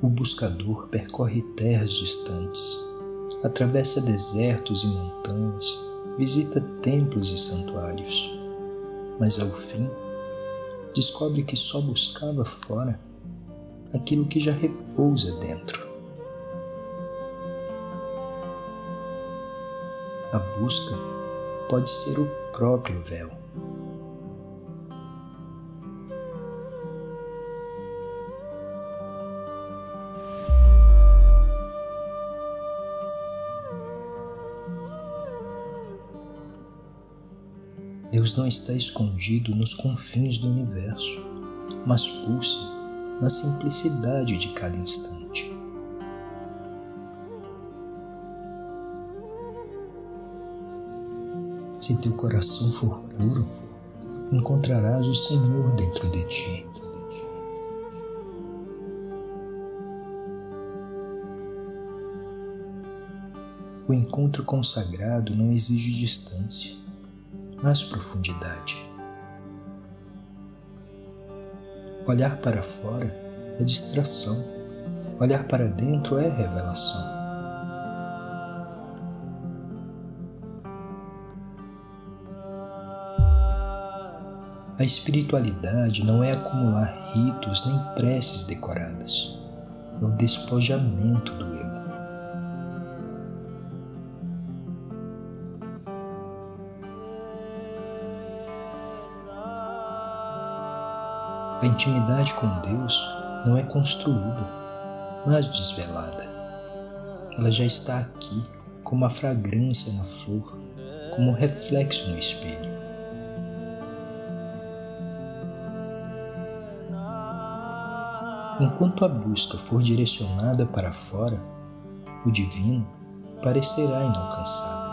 O buscador percorre terras distantes, atravessa desertos e montanhas, visita templos e santuários, mas ao fim descobre que só buscava fora aquilo que já repousa dentro. A busca pode ser o próprio véu. Deus não está escondido nos confins do universo, mas pulsa na simplicidade de cada instante. Se teu coração for puro, encontrarás o Senhor dentro de ti. O encontro com o sagrado não exige distância, mas profundidade. Olhar para fora é distração, olhar para dentro é revelação. A espiritualidade não é acumular ritos nem preces decoradas, é o despojamento do eu. A intimidade com Deus não é construída, mas desvelada. Ela já está aqui, como a fragrância na flor, como um reflexo no espelho. Enquanto a busca for direcionada para fora, o divino parecerá inalcançável.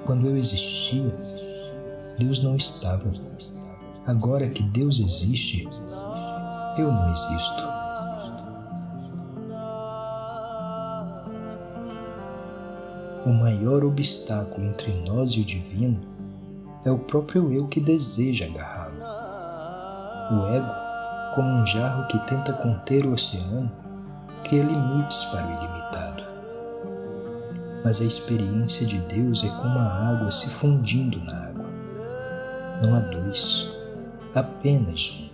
Quando eu existia, Deus não estava. Agora que Deus existe, eu não existo. O maior obstáculo entre nós e o divino é o próprio eu que deseja agarrá-lo. O ego, como um jarro que tenta conter o oceano, cria limites para o ilimitado. Mas a experiência de Deus é como a água se fundindo na água. Não há dois, apenas um.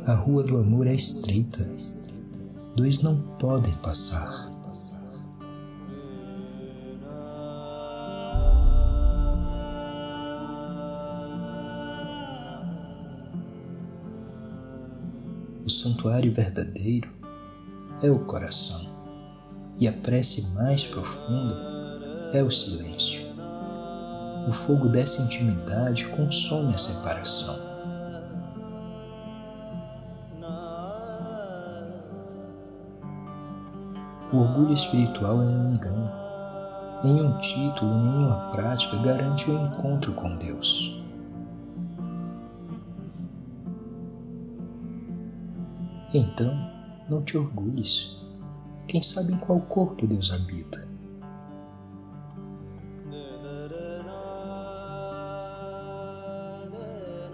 A rua do amor é estreita, dois não podem passar. O santuário verdadeiro é o coração, e a prece mais profunda é o silêncio. O fogo dessa intimidade consome a separação. O orgulho espiritual é um engano. Nenhum título, nenhuma prática garante o encontro com Deus. Então, não te orgulhes. Quem sabe em qual corpo Deus habita?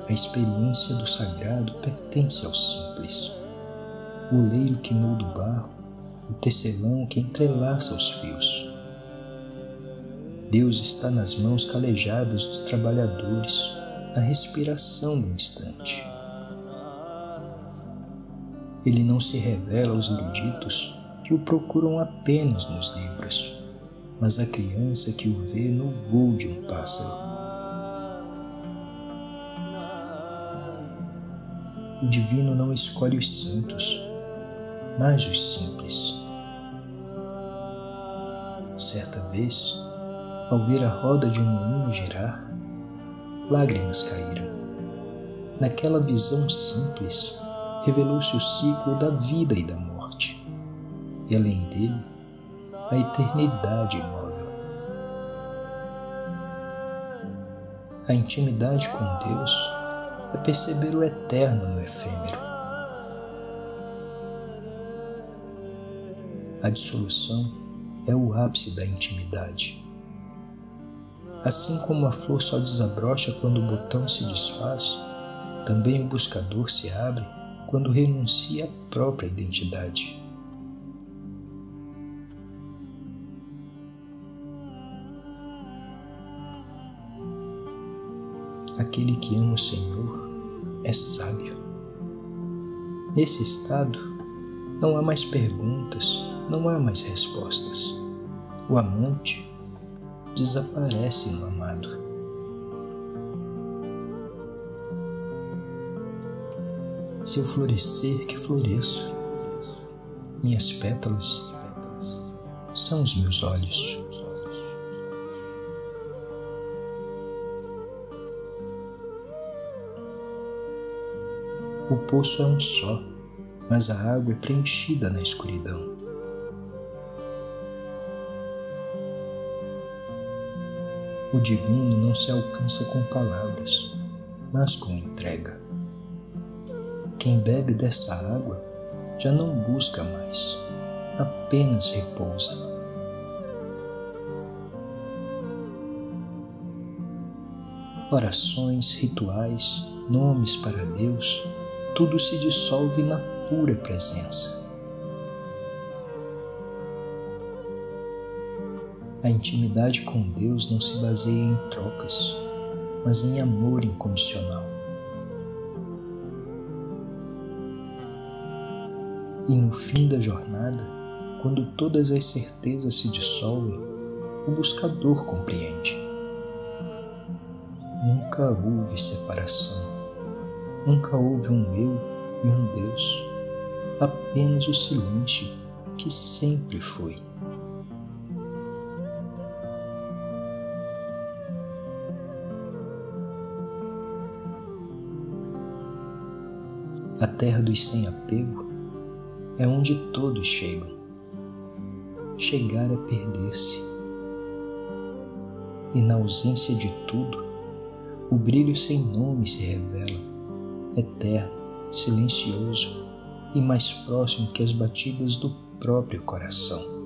A experiência do sagrado pertence ao simples. O oleiro que molda o barro, o tecelão que entrelaça os fios. Deus está nas mãos calejadas dos trabalhadores, na respiração do instante. Ele não se revela aos eruditos que o procuram apenas nos livros, mas a criança que o vê no voo de um pássaro. O divino não escolhe os santos, mas os simples. Certa vez, ao ver a roda de um moinho girar, lágrimas caíram. Naquela visão simples, revelou-se o ciclo da vida e da morte, e além dele, a eternidade imóvel. A intimidade com Deus é perceber o eterno no efêmero. A dissolução é o ápice da intimidade. Assim como a flor só desabrocha quando o botão se desfaz, também o buscador se abre quando renuncia à própria identidade. Aquele que ama o Senhor é sábio. Nesse estado, não há mais perguntas, não há mais respostas. O amante desaparece no amado. Se eu florescer, que floresço. Minhas pétalas são os meus olhos. O poço é um só, mas a água é preenchida na escuridão. O divino não se alcança com palavras, mas com entrega. Quem bebe dessa água já não busca mais, apenas repousa. Orações, rituais, nomes para Deus, tudo se dissolve na pura presença. A intimidade com Deus não se baseia em trocas, mas em amor incondicional. E no fim da jornada, quando todas as certezas se dissolvem, o buscador compreende. Nunca houve separação, nunca houve um eu e um Deus, apenas o silêncio que sempre foi. A terra dos sem apego é onde todos chegam. Chegar é perder-se. E na ausência de tudo, o brilho sem nome se revela, eterno, silencioso e mais próximo que as batidas do próprio coração.